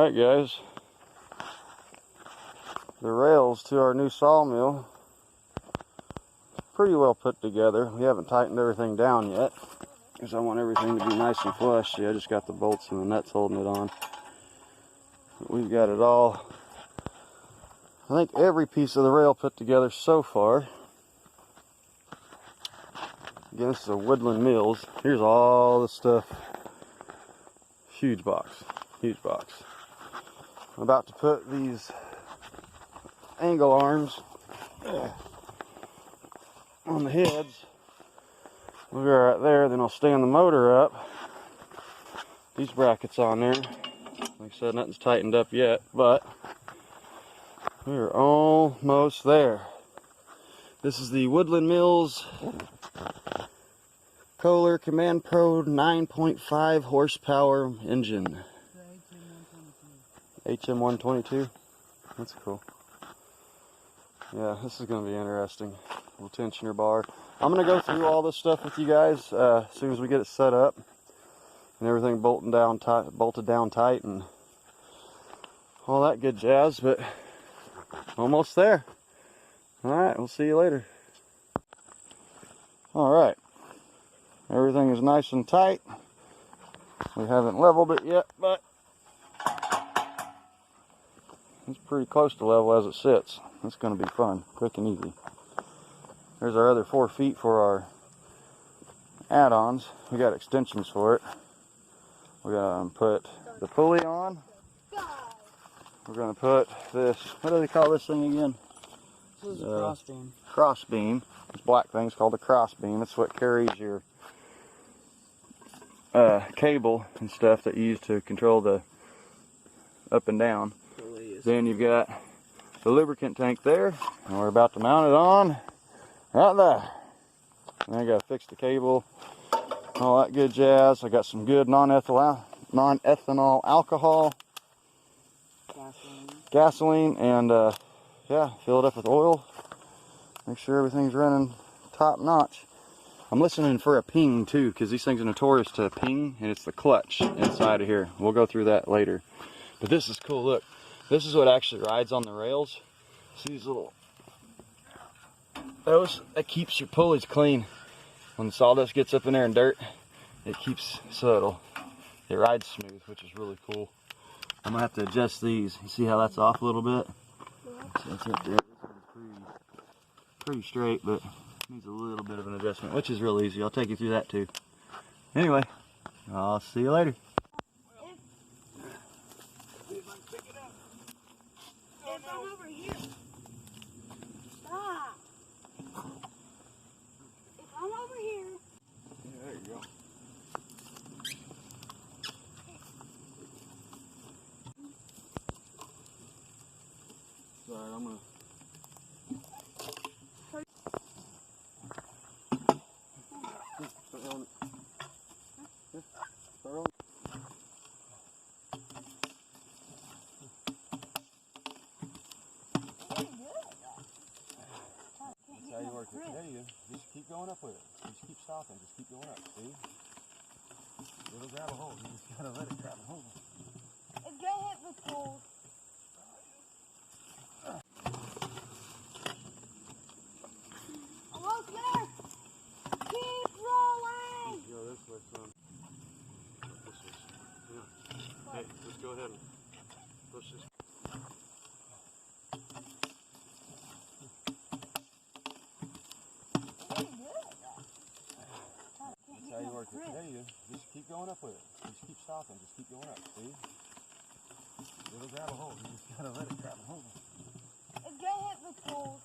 Alright guys, the rails to our new sawmill pretty well put together. We haven't tightened everything down yet because I want everything to be nice and flush. See, I just got the bolts and the nuts holding it on. But we've got it all, I think every piece of the rail put together so far. Again, this is a WoodlandMills. Here's all the stuff. Huge box, huge box. I'm about to put these angle arms on the heads. We'll go right there, then I'll stand the motor up. These brackets on there. Like I said, nothing's tightened up yet, but we're almost there. This is the WoodlandMills Kohler Command Pro 9.5 horsepower engine. HM122. That's cool. Yeah, this is going to be interesting. Little tensioner bar. I'm going to go through all this stuff with you guys as soon as we get it set up and everything bolted down tight and all that good jazz. But almost there. All right, we'll see you later. All right. Everything is nice and tight. We haven't leveled it yet, but it's pretty close to level as it sits. It's going to be fun, quick and easy. There's our other 4 feet for our add-ons. We got extensions for it. We're going to put the pulley on. We're going to put this, what do they call this thing again? This is a cross beam. Cross beam. This black thing's called a cross beam. It's what carries your cable and stuff that you use to control the up and down. Then you've got the lubricant tank there, and we're about to mount it on right there. And I got to fix the cable, all that good jazz. I got some good non-ethanol alcohol, gasoline, and yeah, fill it up with oil. Make sure everything's running top notch. I'm listening for a ping too, because these things are notorious to ping, and it's the clutch inside of here. We'll go through that later. But this is cool. Look, this is what actually rides on the rails. See these little, that keeps your pulleys clean. When the sawdust gets up in there and dirt, it keeps so it rides smooth, which is really cool. I'm gonna have to adjust these. You see how that's off a little bit? That's up there. Pretty straight, but needs a little bit of an adjustment, which is real easy. I'll take you through that too. Anyway, I'll see you later. If I'm over here, stop. If I'm over here. Yeah, there you go. Sorry, I'm gonna. How you work it? There you go. Just keep going up with it. Just keep stopping. Just keep going up. See? It'll grab a hold. You just gotta let it grab a hold. It get hit with poles. Almost there. Keep rolling. Go this way, son. This is, yeah. Hey, just go ahead and push this. How you work it? There you go. Just keep going up with it. Just keep stopping. Just keep going up. See? It'll grab a hold. You just gotta let it grab a hold. It get hit with poles.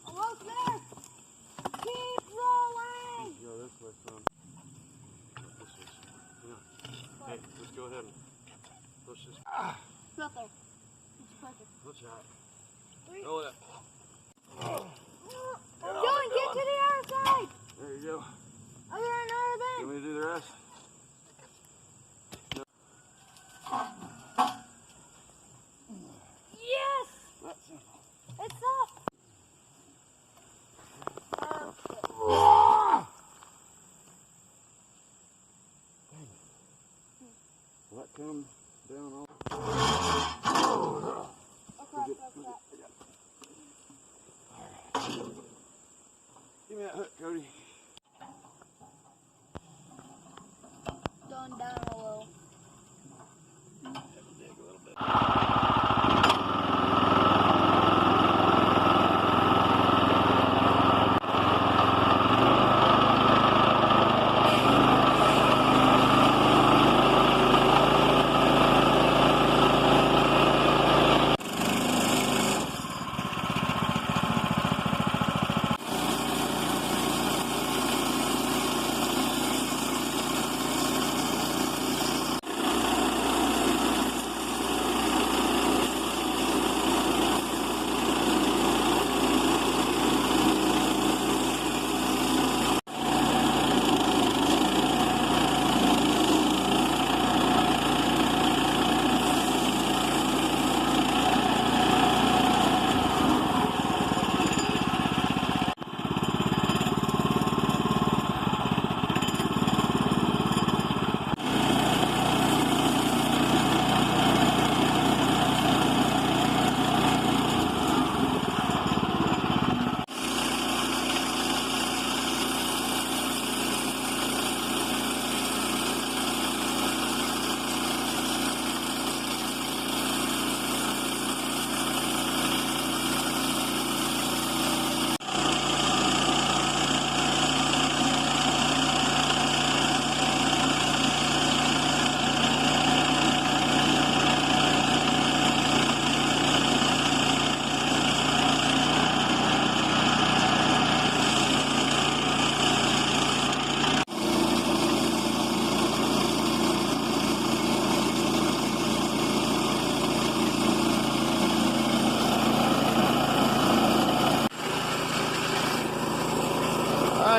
Almost there. Keep rolling. Go this way, son. This is, yeah. Hey, just go ahead and push this. It's not there. It's perfect. Push out. 3. Roll it. Going, get to the other side. There you go. I got another You thing. want me to do the rest? Yes. That's simple. It's up.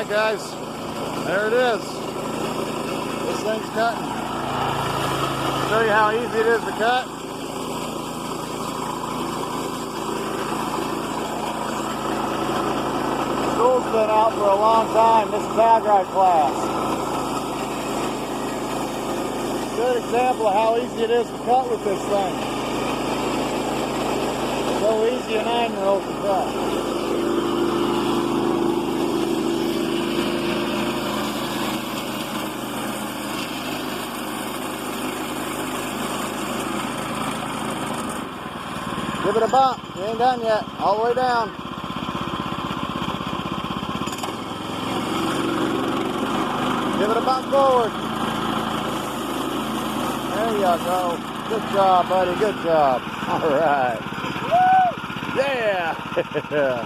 Alright guys, there it is. This thing's cutting. Show you how easy it is to cut. School's been out for a long time, this tag ride class. Good example of how easy it is to cut with this thing. So easy a 9-year-old can cut. Give it a bump. You ain't done yet. All the way down. Give it a bump forward. There you go. Good job, buddy. Good job. All right. Woo! Yeah.